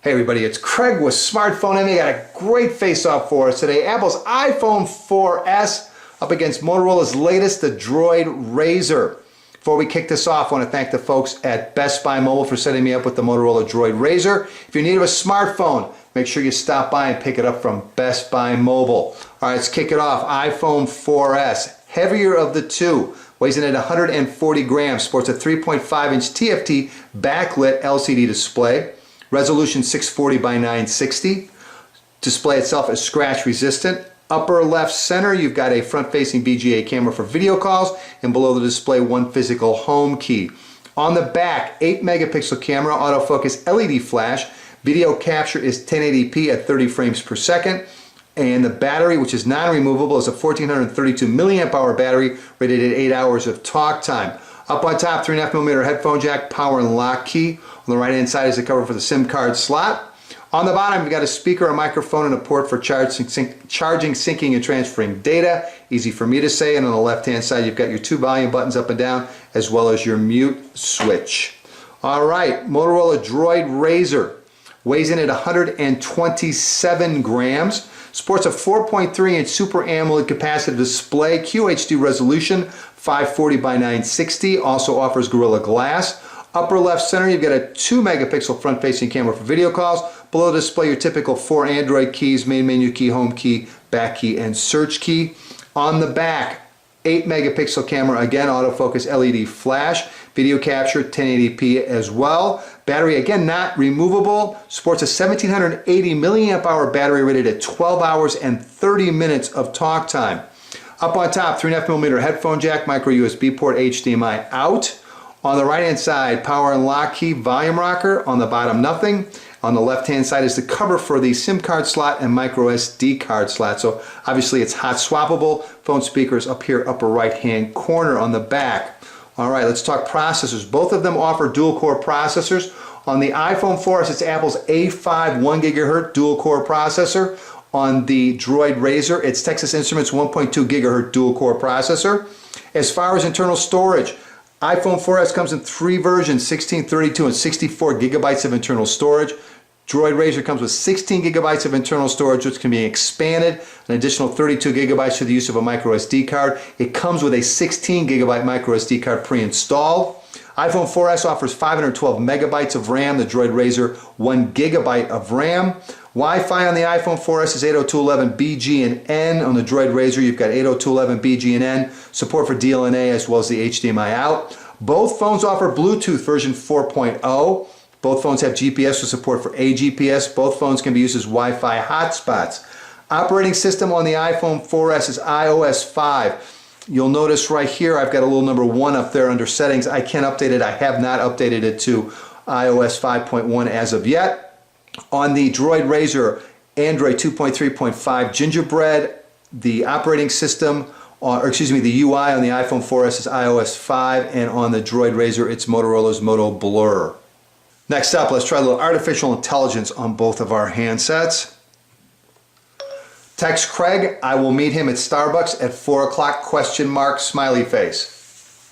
Hey everybody, it's Craig with Smartphone Envy. Got a great face-off for us today. Apple's iPhone 4S up against Motorola's latest, the Droid RAZR. Before we kick this off, I want to thank the folks at Best Buy Mobile for setting me up with the Motorola Droid RAZR. If you're in need of a smartphone, make sure you stop by and pick it up from Best Buy Mobile. All right, let's kick it off. iPhone 4S, heavier of the two. Weighs in at 140 grams, sports a 3.5-inch TFT backlit LCD display. Resolution 640 by 960. Display itself is scratch resistant. Upper left center, you've got a front-facing VGA camera for video calls, and below the display, one physical home key. On the back, 8-megapixel camera, autofocus LED flash. Video capture is 1080p at 30 frames per second. And the battery, which is non-removable, is a 1432 milliamp hour battery rated at 8 hours of talk time. Up on top, 3.5mm headphone jack, power and lock key. On the right hand side is the cover for the SIM card slot. On the bottom, you've got a speaker, a microphone, and a port for charging, syncing, and transferring data. Easy for me to say. And on the left hand side, you've got your two volume buttons up and down, as well as your mute switch. All right, Motorola Droid RAZR. Weighs in at 127 grams. Sports a 4.3-inch Super AMOLED capacitive display, QHD resolution, 540 by 960. Also offers Gorilla Glass. Upper left center, you've got a 2-megapixel front-facing camera for video calls. Below the display, your typical 4 Android keys: main menu key, home key, back key, and search key. On the back, 8-megapixel camera, again, autofocus LED flash. Video capture, 1080p as well. Battery, again, not removable. Sports a 1780 milliamp hour battery rated at 12 hours and 30 minutes of talk time. Up on top, 3.5mm headphone jack, micro USB port, HDMI out. On the right hand side, power and lock key, volume rocker. On the bottom, nothing. On the left hand side is the cover for the SIM card slot and micro SD card slot. So obviously it's hot swappable. Phone speakers up here, upper right hand corner on the back. All right, let's talk processors. Both of them offer dual core processors. On the iPhone 4S, it's Apple's A5 1 gigahertz dual core processor. On the Droid RAZR, it's Texas Instruments 1.2 gigahertz dual core processor. As far as internal storage, iPhone 4S comes in 3 versions, 16, 32, and 64 gigabytes of internal storage. Droid RAZR comes with 16 gigabytes of internal storage, which can be expanded, an additional 32 gigabytes through the use of a micro SD card. It comes with a 16 gigabyte micro SD card pre-installed. iPhone 4S offers 512 megabytes of RAM, the Droid RAZR 1 gigabyte of RAM. Wi-Fi on the iPhone 4S is 802.11b, and N. On the Droid RAZR, you've got 802.11b, and N. Support for DLNA as well as the HDMI out. Both phones offer Bluetooth version 4.0. Both phones have GPS with support for AGPS. Both phones can be used as Wi-Fi hotspots. Operating system on the iPhone 4S is iOS 5. You'll notice right here I've got a little number 1 up there under settings. I can update it. I have not updated it to iOS 5.1 as of yet. On the Droid RAZR, Android 2.3.5 Gingerbread. The operating system, the UI on the iPhone 4S is iOS 5, and on the Droid RAZR it's Motorola's Moto Blur. Next up, let's try a little artificial intelligence on both of our handsets. Text Craig, I will meet him at Starbucks at 4 o'clock, question mark, smiley face.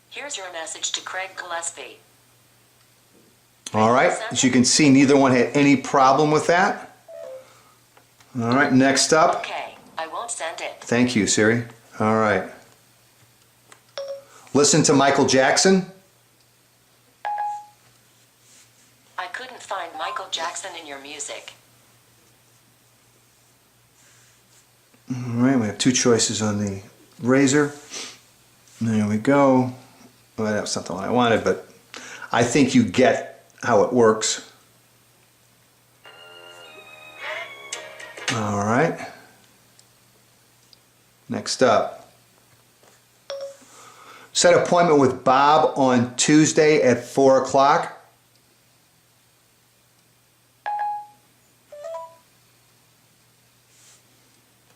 Here's your message to Craig Gillespie. All right, as you can see, neither one had any problem with that. All right, next up. Okay, I won't send it. Thank you, Siri. All right. Listen to Michael Jackson. I couldn't find Michael Jackson in your music. All right, we have 2 choices on the RAZR. There we go. Well, that's not the one I wanted, but I think you get how it works. All right. Next up. Set appointment with Bob on Tuesday at 4 o'clock.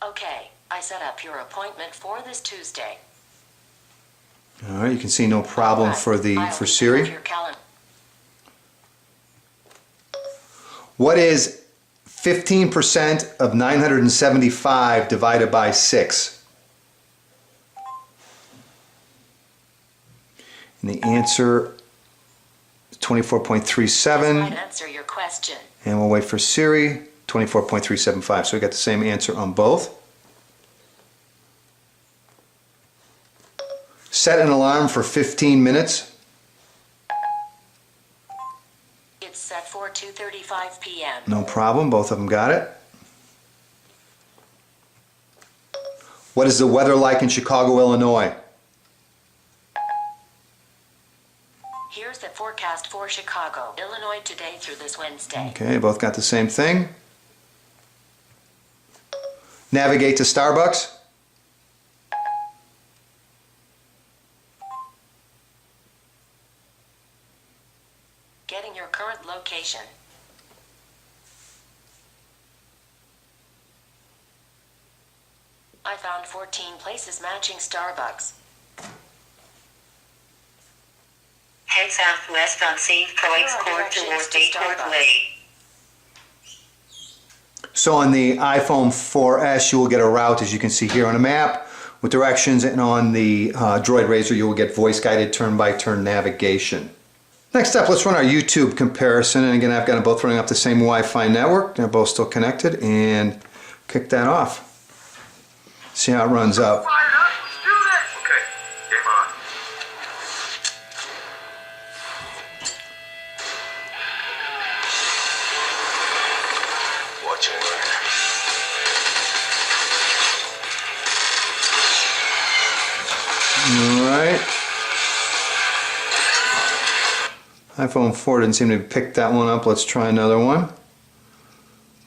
Okay, I set up your appointment for this Tuesday. All right, you can see no problem for Siri. What is 15% of 975 divided by 6? And the answer 24.37. Might answer your question. And we'll wait for Siri, 24.375. So we got the same answer on both. Set an alarm for 15 minutes. It's set for 2:35 p.m. No problem, both of them got it. What is the weather like in Chicago, Illinois? Here's the forecast for Chicago, Illinois today through this Wednesday. Okay, both got the same thing. Navigate to Starbucks. Getting your current location. I found 14 places matching Starbucks. Head southwest on St. Croix Court towards Bayport Way. So on the iPhone 4S, you will get a route, as you can see here on a map, with directions, and on the Droid RAZR, you will get voice-guided turn-by-turn navigation. Next up, let's run our YouTube comparison, and again, I've got them both running off the same Wi-Fi network. They're both still connected, and kick that off. See how it runs up. Fired up, let's do this! Okay, game on. Watch it. Alright. iPhone 4 didn't seem to pick that one up. Let's try another one.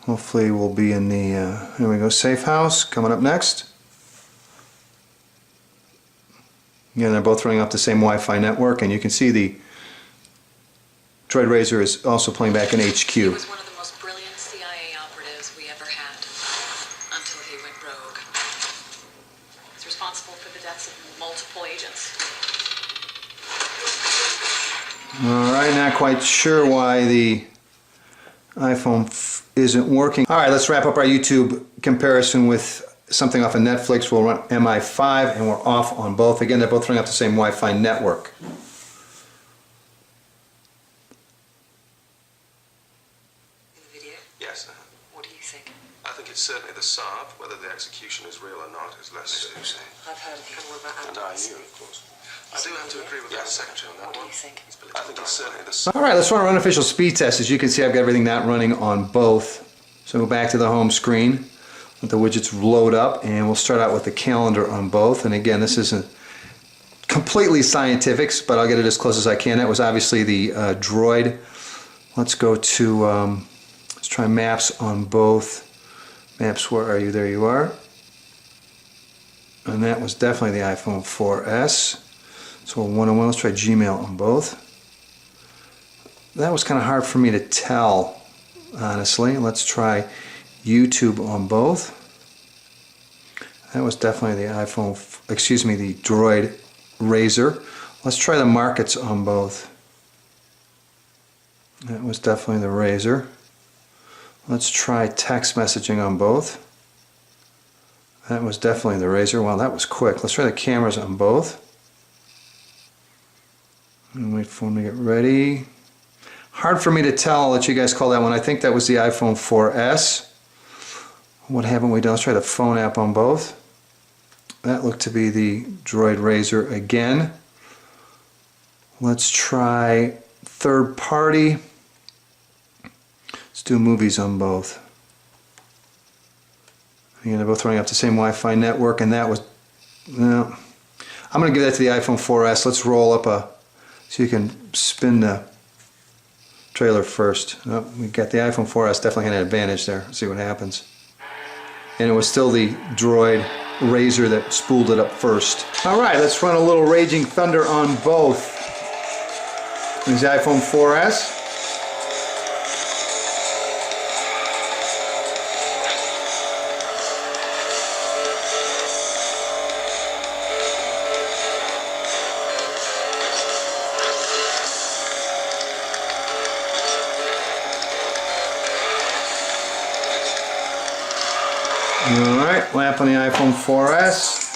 Hopefully we'll be in the, here we go, Safe House coming up next. Again, they're both running off the same Wi-Fi network, and you can see the Droid RAZR is also playing back in HQ. He was one of the most brilliant CIA operatives we ever had, until he went rogue. He's responsible for the deaths of multiple agents. Alright, not quite sure why the iPhone isn't working. Alright, let's wrap up our YouTube comparison with something off of Netflix. We'll run MI5, and we're off on both. Again, they're both running off the same Wi-Fi network. In the video? Yes, What do you think? I think it's certainly the Saab. Whether the execution is real or not is less to say. I've heard of him. What about And I knew, of course. I do have to agree with the secretary on that What do one. you think? I think it's certainly the Saab. Alright, let's run our unofficial speed test. As you can see, I've got everything not running on both. So go back to the home screen. Let the widgets load up, and we'll start out with the calendar on both. And again, this isn't completely scientific, but I'll get it as close as I can. That was obviously the Droid. Let's go to, let's try maps on both. Maps, where are you? There you are. And that was definitely the iPhone 4S. So one-on-one, let's try Gmail on both. That was kind of hard for me to tell, honestly. Let's try YouTube on both. That was definitely the iPhone, excuse me, the Droid RAZR. Let's try the markets on both. That was definitely the RAZR. Let's try text messaging on both. That was definitely the RAZR. Wow, that was quick. Let's try the cameras on both. And wait for them to get ready. Hard for me to tell. I'll let you guys call that one. I think that was the iPhone 4S. What haven't we done? Let's try the phone app on both. That looked to be the Droid RAZR again. Let's try third party. Let's do movies on both. Again, they're both running off the same Wi-Fi network, and that was, well, I'm going to give that to the iPhone 4S. Let's roll up a, so you can spin the trailer first. Oh, we got the iPhone 4S, definitely had an advantage there. Let's see what happens. And it was still the Droid RAZR that spooled it up first. Alright, let's run a little Raging Thunder on both. There's the iPhone 4S. Alright, lamp on the iPhone 4S.